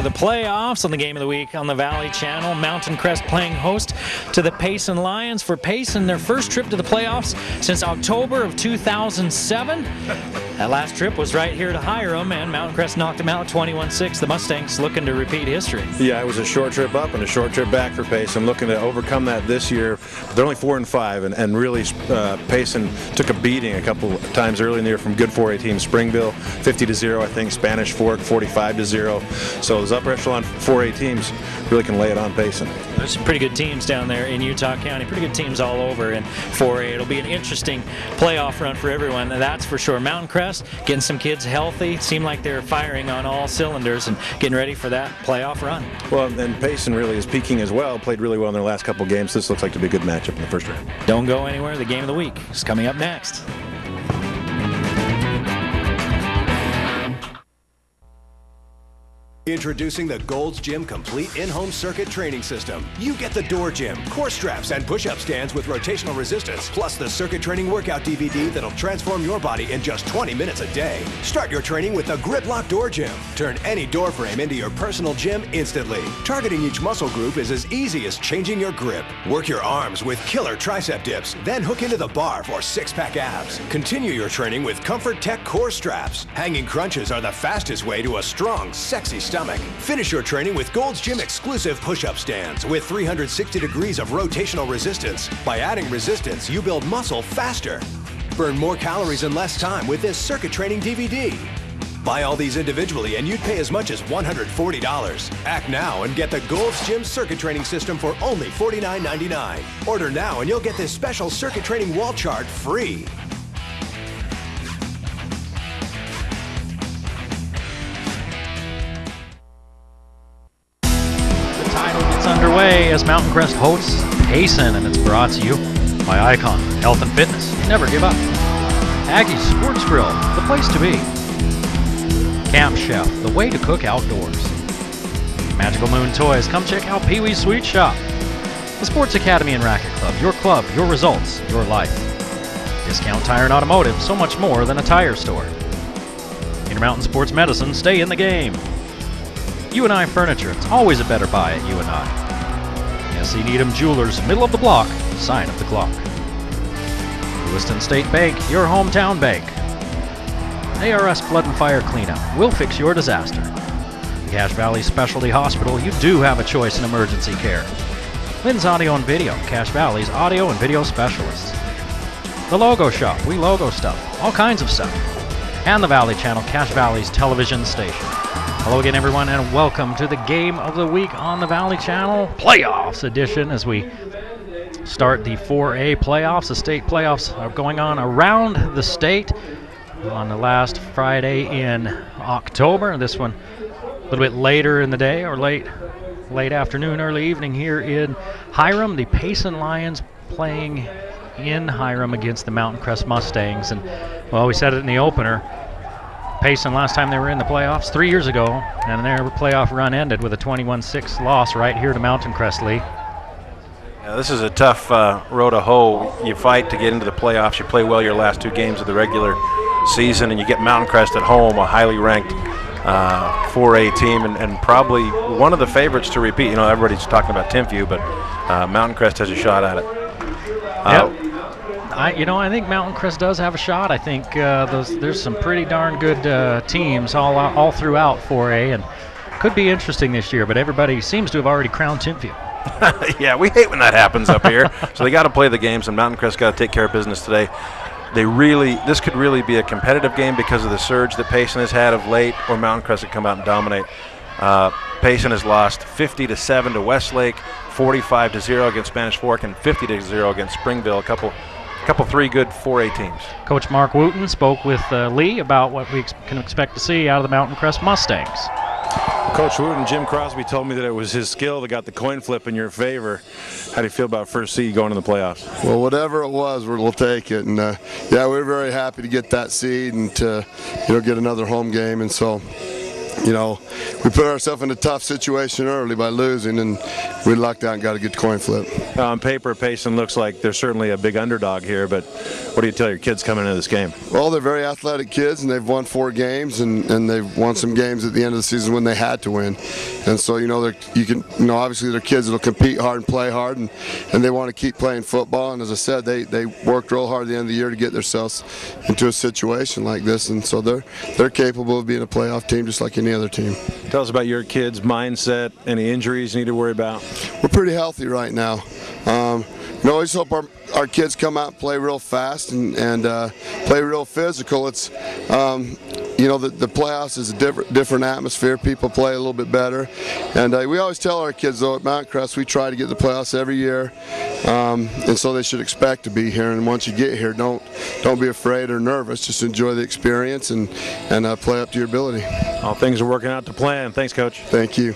the playoffs on the Game of the Week on the Valley Channel. Mtn Crest playing host to the Payson Lions. For Payson, their first trip to the playoffs since October of 2007. That last trip was right here to Hiram, and Mtn Crest knocked them out 21-6. The Mustangs looking to repeat history. Yeah, it was a short trip up and a short trip back for Payson, looking to overcome that this year. They're only 4-5, and really Payson took a beating a couple times early in the year from good 4A teams. Springville 50-0, I think. Spanish Fork 45-0. So those upper echelon 4A teams really can lay it on Payson. There's some pretty good teams down there in Utah County, pretty good teams all over in 4A. It'll be an interesting playoff run for everyone, that's for sure. Mtn Crest getting some kids healthy. Seem like they're firing on all cylinders and getting ready for that playoff run. Well, and Payson really is peaking as well. Played really well in their last couple games. This looks like to be a good matchup in the first round. Don't go anywhere. The Game of the Week is coming up next. Introducing the Gold's Gym Complete In-Home Circuit Training System. You get the door gym, core straps, and push-up stands with rotational resistance, plus the circuit training workout DVD that'll transform your body in just 20 minutes a day. Start your training with the Grip Lock Door Gym. Turn any door frame into your personal gym instantly. Targeting each muscle group is as easy as changing your grip. Work your arms with killer tricep dips, then hook into the bar for six-pack abs. Continue your training with Comfort Tech core straps. Hanging crunches are the fastest way to a strong, sexy stomach. Finish your training with Gold's Gym exclusive push-up stands with 360 degrees of rotational resistance. By adding resistance, you build muscle faster. Burn more calories in less time with this circuit training DVD. Buy all these individually and you'd pay as much as $140. Act now and get the Gold's Gym circuit training system for only $49.99. Order now and you'll get this special circuit training wall chart free. Underway as Mtn Crest hosts Payson, and it's brought to you by Icon Health and Fitness. Never give up. Aggie Sports Grill, the place to be. Camp Chef, the way to cook outdoors. Magical Moon Toys, come check out Pee Wee's Sweet Shop. The Sports Academy and Racket Club, your results, your life. Discount Tire and Automotive, so much more than a tire store. Intermountain Sports Medicine, stay in the game. U&I Furniture, it's always a better buy at U&I. S.E. Needham Jewelers, middle of the block, sign of the clock. Lewiston State Bank, your hometown bank. ARS Flood and Fire Cleanup, we'll fix your disaster. Cache Valley Specialty Hospital, you do have a choice in emergency care. Lynn's Audio and Video, Cache Valley's audio and video specialists. The Logo Shop, we logo stuff, all kinds of stuff. And the Valley Channel, Cache Valley's television station. Hello again, everyone, and welcome to the Game of the Week on the Valley Channel Playoffs edition as we start the 4A playoffs. The state playoffs are going on around the state on the last Friday in October. This one a little bit later in the day, or late afternoon, early evening here in Hiram. The Payson Lions playing in Hiram against the Mtn Crest Mustangs. And, well, we said it in the opener. Payson, last time they were in the playoffs 3 years ago, and their playoff run ended with a 21-6 loss right here to Mtn Crest, Lee. Yeah, this is a tough road to hoe. You fight to get into the playoffs. You play well your last two games of the regular season, and you get Mtn Crest at home, a highly ranked 4A team, and probably one of the favorites to repeat. You know, everybody's talking about Timpview, but Mtn Crest has a shot at it. Yep. I think Mtn Crest does have a shot. I think there's some pretty darn good teams all throughout 4A, and could be interesting this year. But everybody seems to have already crowned Timpview. Yeah, we hate when that happens up here. So they got to play the games, and Mtn Crest got to take care of business today. This could really be a competitive game because of the surge that Payson has had of late, or Mtn Crest could come out and dominate. Payson has lost 50-7 to Westlake, 45-0 against Spanish Fork, and 50-0 against Springville. A couple three good 4A teams. Coach Mark Wooten spoke with Lee about what we can expect to see out of the Mtn Crest Mustangs. Coach Wooten, Jim Crosby told me that it was his skill that got the coin flip in your favor. How do you feel about first seed going to the playoffs? Well, whatever it was, we'll take it. And yeah, we're very happy to get that seed and to get another home game. And so, we put ourselves in a tough situation early by losing, and we lucked out and got a good coin flip. On paper, Payson looks like they're certainly a big underdog here, but What do you tell your kids coming into this game? Well, they're very athletic kids, and they've won 4 games, and they've won some games at the end of the season when they had to win. And so, obviously they're kids that'll compete hard and play hard, and they want to keep playing football. And as I said, they worked real hard at the end of the year to get themselves into a situation like this, and so they're capable of being a playoff team just like any other team. Tell us about your kids' mindset. Any injuries you need to worry about? We're pretty healthy right now. I just hope our kids come out and play real fast and play real physical. It's the playoffs is a different atmosphere. People play a little bit better, and we always tell our kids, though, at Mtn Crest we try to get the playoffs every year, and so they should expect to be here. And once you get here, don't be afraid or nervous. Just enjoy the experience and play up to your ability. All things are working out to plan. Thanks, Coach. Thank you.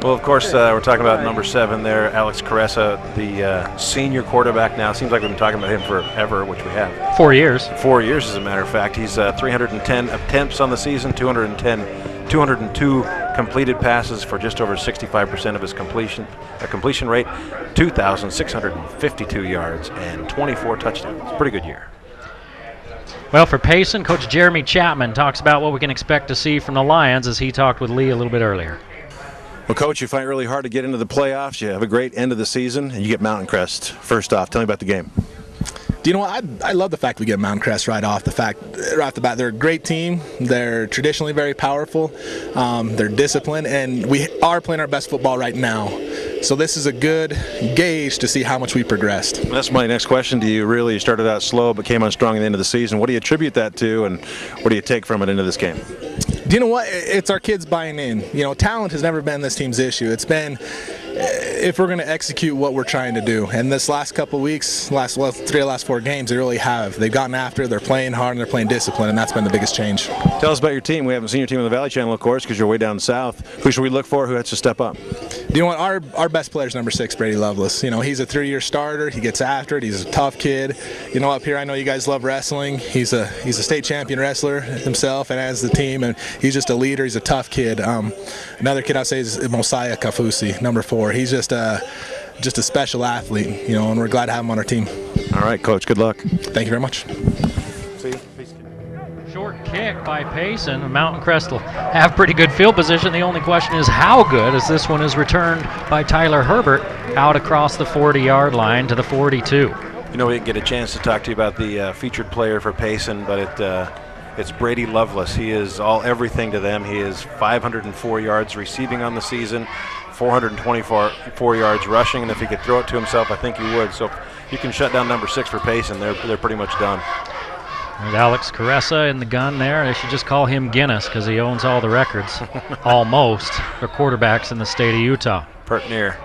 Well, of course, we're talking about number 7 there, Alex Caressa, the senior quarterback now. Seems like we've been talking about him forever, which we have. 4 years. 4 years, as a matter of fact. He's 310 attempts on the season, 202 completed passes for just over 65% of his completion rate, 2,652 yards, and 24 touchdowns. Pretty good year. Well, for Payson, Coach Jeremy Chapman talks about what we can expect to see from the Lions as he talked with Lee a little bit earlier. Well, Coach, you fight really hard to get into the playoffs. You have a great end of the season, and you get Mtn Crest. First off, tell me about the game. Do you know what? I love the fact we get Mtn Crest right off the bat. They're a great team. They're traditionally very powerful. They're disciplined, and we are playing our best football right now. So this is a good gauge to see how much we progressed. That's my next question to you. Really, you started out slow but came on strong at the end of the season. What do you attribute that to, and what do you take from it into this game? Do you know what? It's our kids buying in. Talent has never been this team's issue. It's been if we're going to execute what we're trying to do. And this last couple weeks, 3 of the last 4 games, they really have. They've gotten after it, they're playing hard, and they're playing discipline, and that's been the biggest change. Tell us about your team. We haven't seen your team on the Valley Channel, of course, because you're way down south. Who should we look for? Who has to step up? Do you know what? Our best player is number 6, Brady Lovelace. He's a 3-year starter. He gets after it. He's a tough kid. Up here, I know you guys love wrestling. He's a state champion wrestler himself and as the team, and he's just a leader. He's a tough kid. Another kid I'd say is Mosiah Kafusi, number 4. He's just a special athlete, and we're glad to have him on our team. All right, Coach. Good luck. Thank you very much. See you. Peace. Short kick by Payson. Mtn Crest will have pretty good field position. The only question is how good, as this one is returned by Tyler Herbert out across the 40-yard line to the 42. We didn't get a chance to talk to you about the featured player for Payson, but it's Brady Lovelace. He is everything to them. He is 504 yards receiving on the season, 424 yards rushing, and if he could throw it to himself, I think he would. So if you can shut down number 6 for Payson, they're pretty much done. There's Alex Caressa in the gun there. They should just call him Guinness because he owns all the records, almost, for quarterbacks in the state of Utah. Pert near.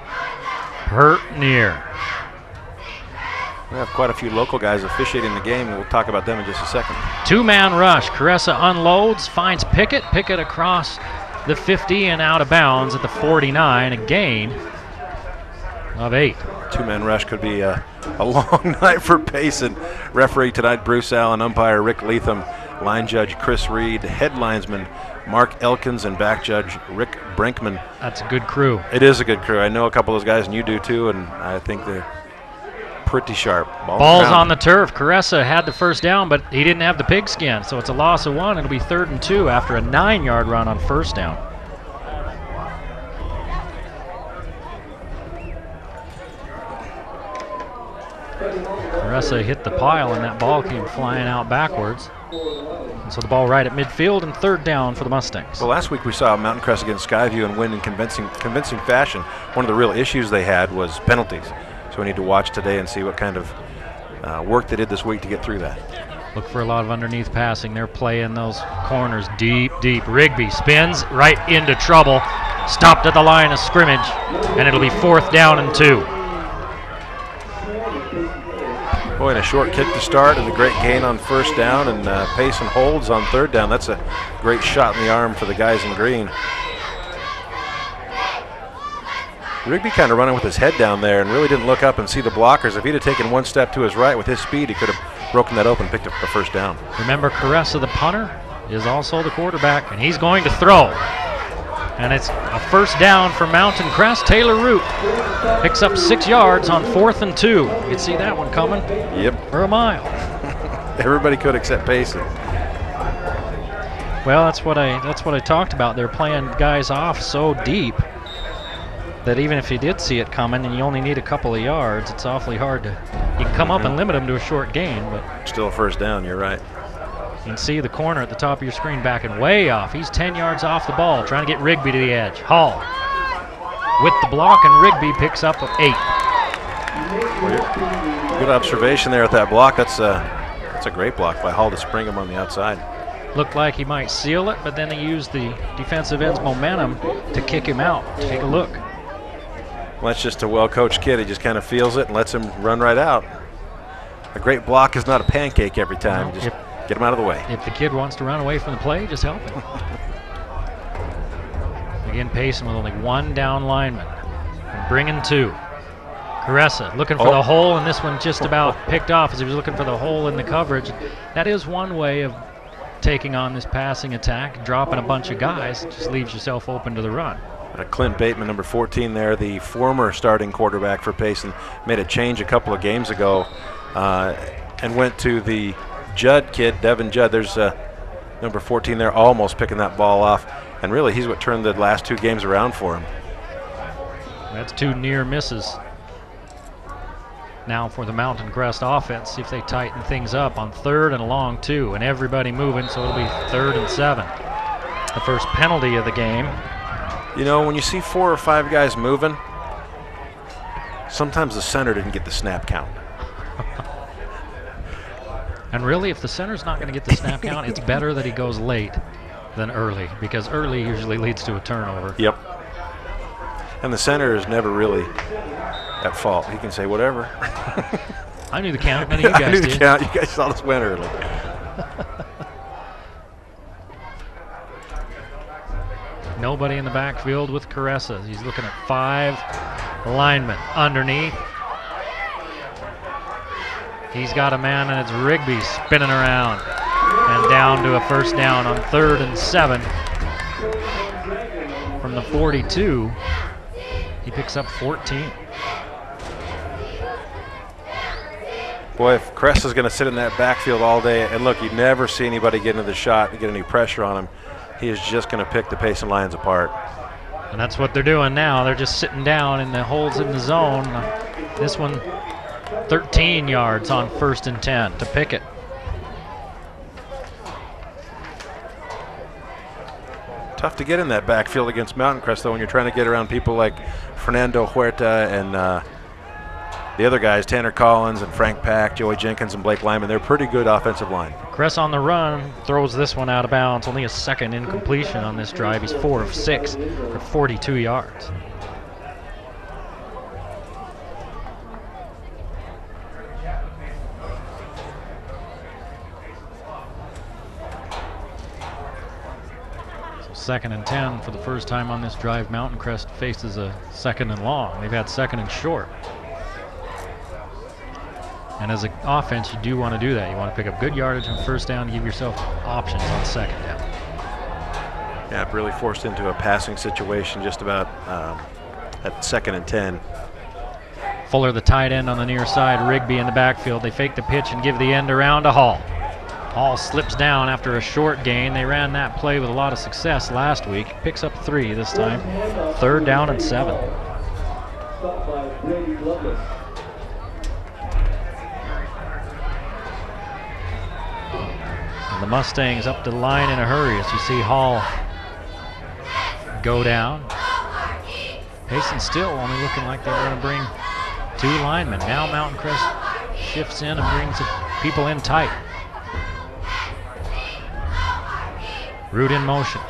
We have quite a few local guys officiating the game, and we'll talk about them in just a second. 2-man rush. Caressa unloads, finds Pickett. Pickett across the 50 and out of bounds at the 49. A gain of 8. 2-man rush could be a long night for Payson. Referee tonight, Bruce Allen. Umpire, Rick Leatham. Line judge, Chris Reed. Head linesman, Mark Elkins, and back judge, Rick Brinkman. That's a good crew. It is a good crew. I know a couple of those guys, and you do too, and I think they're pretty sharp. Ball's on the turf. Caressa had the first down, but he didn't have the pigskin, so it's a loss of 1. It'll be 3rd and 2 after a 9-yard run on first down. Caressa hit the pile, and that ball came flying out backwards. And so the ball right at midfield and 3rd down for the Mustangs. Well, last week we saw Mtn Crest against Skyview and win in convincing fashion. One of the real issues they had was penalties. So we need to watch today and see what kind of work they did this week to get through that. Look for a lot of underneath passing. They're playing those corners deep. Rigby spins right into trouble. Stopped at the line of scrimmage, and it'll be 4th down and 2. Boy, and a short kick to start and a great gain on first down, and Payson holds on 3rd down. That's a great shot in the arm for the guys in green. Rigby kind of running with his head down there and really didn't look up and see the blockers. If he'd have taken 1 step to his right with his speed, he could have broken that open, picked up the first down. Remember, Caressa, the punter, is also the quarterback, and he's going to throw. And it's a first down for Mtn Crest. Taylor Root picks up 6 yards on 4th and 2. You can see that one coming. Yep. For a mile. Everybody could except Payson. Well, that's what I talked about. They're playing guys off so deep that even if you did see it coming and you only need a couple of yards, it's awfully hard to. You can come up and limit them to a short gain, but still a first down. You're right. You can see the corner at the top of your screen backing way off. He's 10 yards off the ball, trying to get Rigby to the edge. Hall with the block, and Rigby picks up 8. Good observation there at that block. That's a great block by Hall to spring him on the outside. Looked like he might seal it, but then he used the defensive end's momentum to kick him out. Take a look. Well, that's just a well-coached kid. He just kind of feels it and lets him run right out. A great block is not a pancake every time. No, just get him out of the way. If the kid wants to run away from the play, just help him. Again, Payson with only 1 down lineman. And bringing 2. Caressa looking for the hole, and this one just about picked off as he was looking for the hole in the coverage. That is one way of taking on this passing attack, dropping a bunch of guys. It just leaves yourself open to the run. Clint Bateman, number 14 there, the former starting quarterback for Payson, made a change a couple of games ago and went to the Judd kid, Devin Judd. There's number 14 there, almost picking that ball off. And really, he's what turned the last 2 games around for him. That's 2 near misses. Now for the Mtn Crest offense, see if they tighten things up on 3rd and a long 2. And everybody moving, so it'll be 3rd and 7. The first penalty of the game. You know, when you see 4 or 5 guys moving, sometimes the center didn't get the snap count. And really, if the center's not going to get the snap count, it's better that he goes late than early, because early usually leads to a turnover. Yep. And the center is never really at fault. He can say whatever. I knew the count. None of you guys I knew the did. count. You guys saw us win early. Nobody in the backfield with Caressa. He's looking at 5 linemen underneath. He's got a man, and it's Rigby spinning around. And down to a first down on 3rd and 7. From the 42, he picks up 14. Boy, if Crest is going to sit in that backfield all day, and look, you never see anybody get into the shot and get any pressure on him. He is just going to pick the Payson Lions apart. And that's what they're doing now. They're just sitting down in the holes in the zone. This one, 13 yards on 1st and 10 to Pickett. Tough to get in that backfield against Mtn Crest, though, when you're trying to get around people like Fernando Huerta and the other guys, Tanner Collins and Frank Pack, Joey Jenkins and Blake Lyman. They're pretty good offensive line. Crest on the run, throws this one out of bounds. Only a second incompletion on this drive. He's 4 of 6 for 42 yards. So 2nd and 10 for the first time on this drive. Mtn Crest faces a 2nd and long. They've had 2nd and short. And as an offense, you do want to do that. You want to pick up good yardage on 1st down to give yourself options on 2nd down. Yeah, really forced into a passing situation just about at 2nd and 10. Fuller, the tight end on the near side. Rigby in the backfield. They fake the pitch and give the end around to Hall. Hall slips down after a short gain. They ran that play with a lot of success last week. Picks up 3 this time. 3rd down and 7. The Mustangs up to the line in a hurry as you see Hall go down. Payson still only looking like they're going to bring 2 linemen. Now Mtn Crest shifts in and brings people in tight. Root in motion.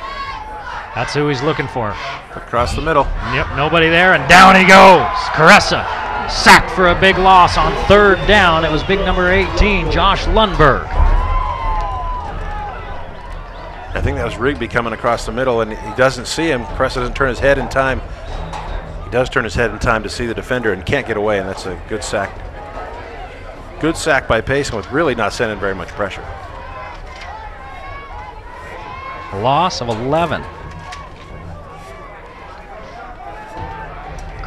That's who he's looking for. Across the middle. Yep, nobody there, and down he goes. Caressa sacked for a big loss on 3rd down. It was big number 18, Josh Lundberg. I think that was Rigby coming across the middle, and he doesn't see him. Crest doesn't turn his head in time. He does turn his head in time to see the defender and can't get away, and that's a good sack. Good sack by Payson with really not sending very much pressure. A loss of 11.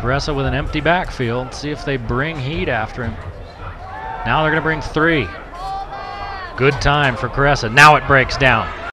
Caressa with an empty backfield. See if they bring heat after him. Now they're going to bring 3. Good time for Caressa. Now it breaks down.